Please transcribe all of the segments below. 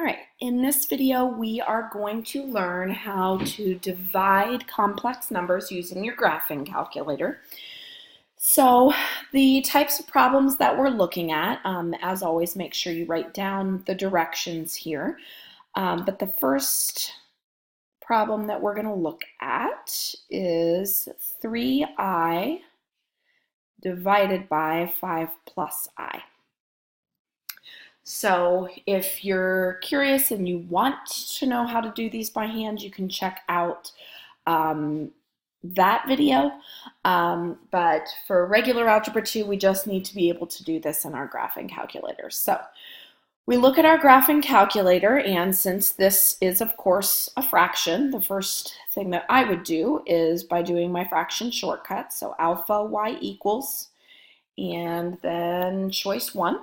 All right, in this video, we are going to learn how to divide complex numbers using your graphing calculator. So the types of problems that we're looking at, as always, make sure you write down the directions here. But the first problem that we're going to look at is 3i divided by 5 plus i. So if you're curious and you want to know how to do these by hand, you can check out that video. But for regular Algebra 2, we just need to be able to do this in our graphing calculator. So we look at our graphing calculator, and since this is, of course, a fraction, the first thing that I would do is by doing my fraction shortcut. So alpha y equals, and then choice 1.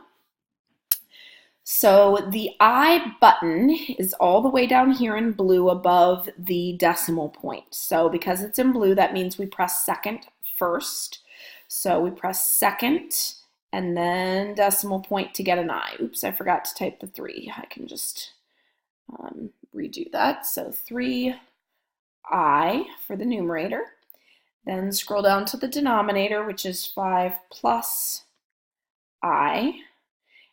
So the I button is all the way down here in blue above the decimal point. So because it's in blue, that means we press second first. So we press second and then decimal point to get an I. Oops, I forgot to type the 3. I can just redo that. So 3I for the numerator. Then scroll down to the denominator, which is 5 plus I.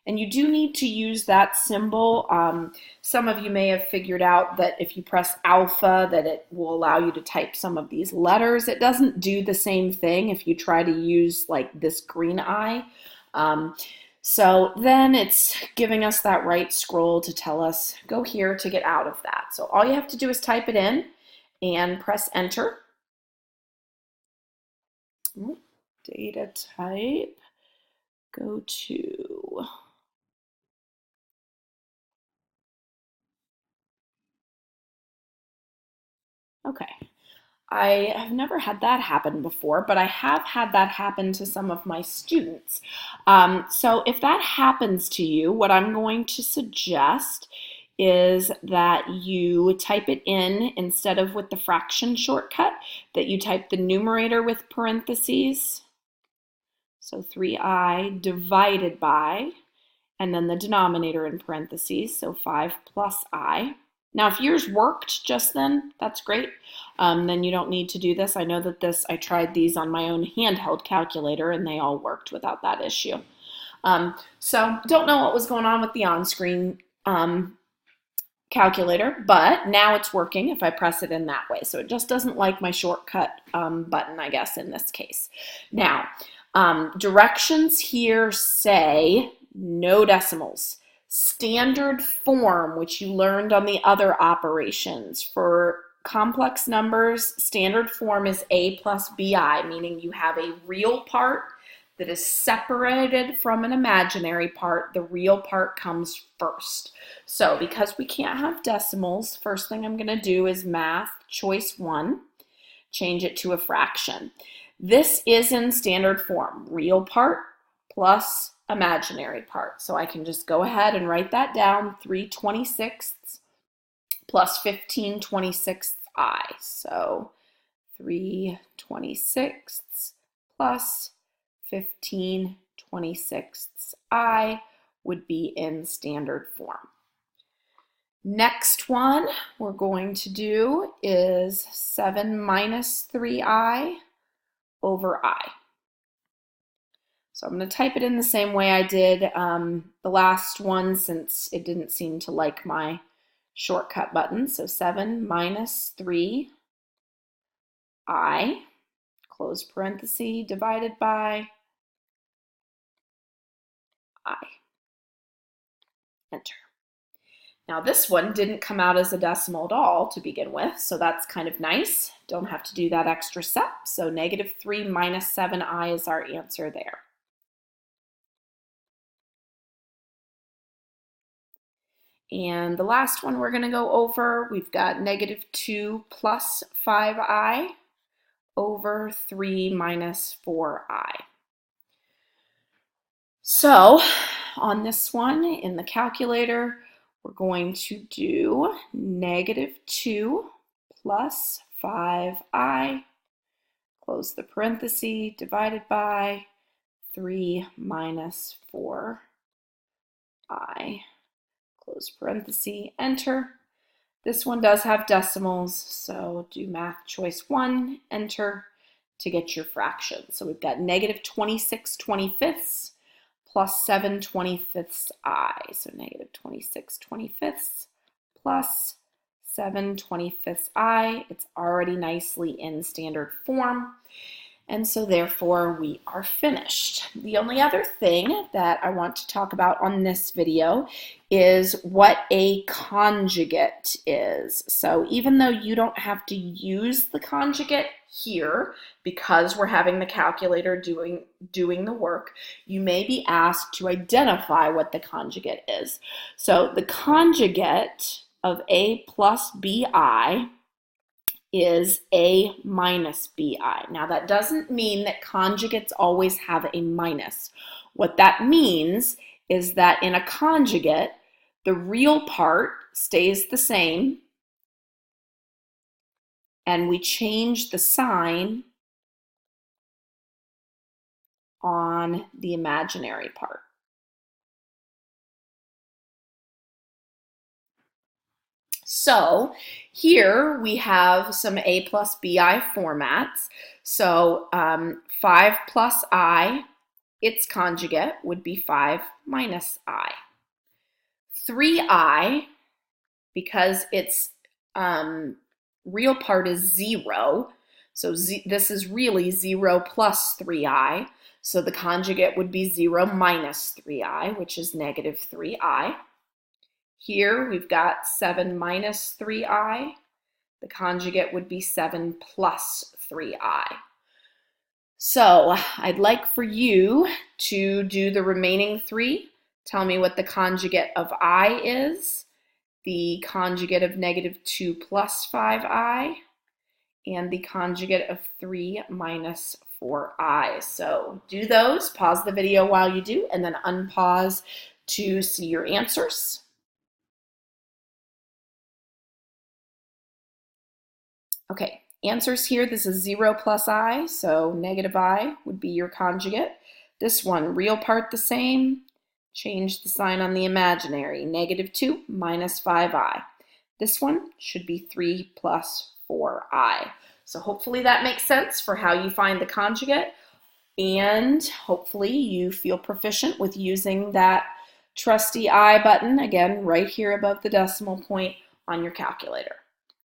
And you do need to use that symbol. Some of you may have figured out that if you press alpha, that it will allow you to type some of these letters. It doesn't do the same thing if you try to use like this green I. So then it's giving us that right scroll to tell us, go here to get out of that. So all you have to do is type it in and press enter. Data type, go to... Okay, I have never had that happen before, but I have had that happen to some of my students. So if that happens to you, what I'm going to suggest is that you type it in instead of with the fraction shortcut, that you type the numerator with parentheses. So 3i divided by, and then the denominator in parentheses, so 5 plus I. Now, if yours worked just then, that's great. Then you don't need to do this. I know that I tried these on my own handheld calculator and they all worked without that issue. So don't know what was going on with the on-screen calculator, but now it's working if I press it in that way. So it just doesn't like my shortcut button, I guess, in this case. Now, directions here say no decimals. Standard form, which you learned on the other operations. For complex numbers, standard form is a plus bi, meaning you have a real part that is separated from an imaginary part. The real part comes first. So because we can't have decimals, first thing I'm going to do is math choice 1, change it to a fraction. This is in standard form, real part plus imaginary part. So I can just go ahead and write that down, 3/26 plus 15/26 I. So 3/26 plus 15/26 I would be in standard form. Next one we're going to do is 7 minus 3i over I. So I'm going to type it in the same way I did the last one, since it didn't seem to like my shortcut button. So 7 minus 3i, close parenthesis, divided by I. Enter. Now this one didn't come out as a decimal at all to begin with, so that's kind of nice. Don't have to do that extra step. So -3 minus 7i is our answer there. And the last one we're going to go over, we've got -2 plus 5i over 3 minus 4i. So on this one in the calculator, we're going to do -2 plus 5i, close the parenthesis, divided by 3 minus 4i, close parenthesis, enter. This one does have decimals, so do math choice 1, enter to get your fraction. So we've got negative 26 25ths plus 7 25ths I. So negative 26 25ths plus 7 25ths I. It's already nicely in standard form. And so therefore we are finished. The only other thing that I want to talk about on this video is what a conjugate is. So even though you don't have to use the conjugate here because we're having the calculator doing the work, you may be asked to identify what the conjugate is. So the conjugate of a plus bi is a minus bi. Now that doesn't mean that conjugates always have a minus. What that means is that in a conjugate, the real part stays the same and we change the sign on the imaginary part. So here we have some a plus bi formats. So 5 plus I, its conjugate would be 5 minus I. 3i, because its real part is 0, so this is really 0 plus 3i, so the conjugate would be 0 minus 3i, which is negative 3i. Here we've got 7 minus 3i. The conjugate would be 7 plus 3i. So I'd like for you to do the remaining 3. Tell me what the conjugate of I is, the conjugate of negative 2 plus 5i, and the conjugate of 3 minus 4i. So do those, pause the video while you do, and then unpause to see your answers. Okay, answers here. This is 0 plus I, so negative I would be your conjugate. This one, real part the same, change the sign on the imaginary. Negative 2 minus 5i. This one should be 3 plus 4i. So hopefully that makes sense for how you find the conjugate, and hopefully you feel proficient with using that trusty I button, again, right here above the decimal point on your calculator.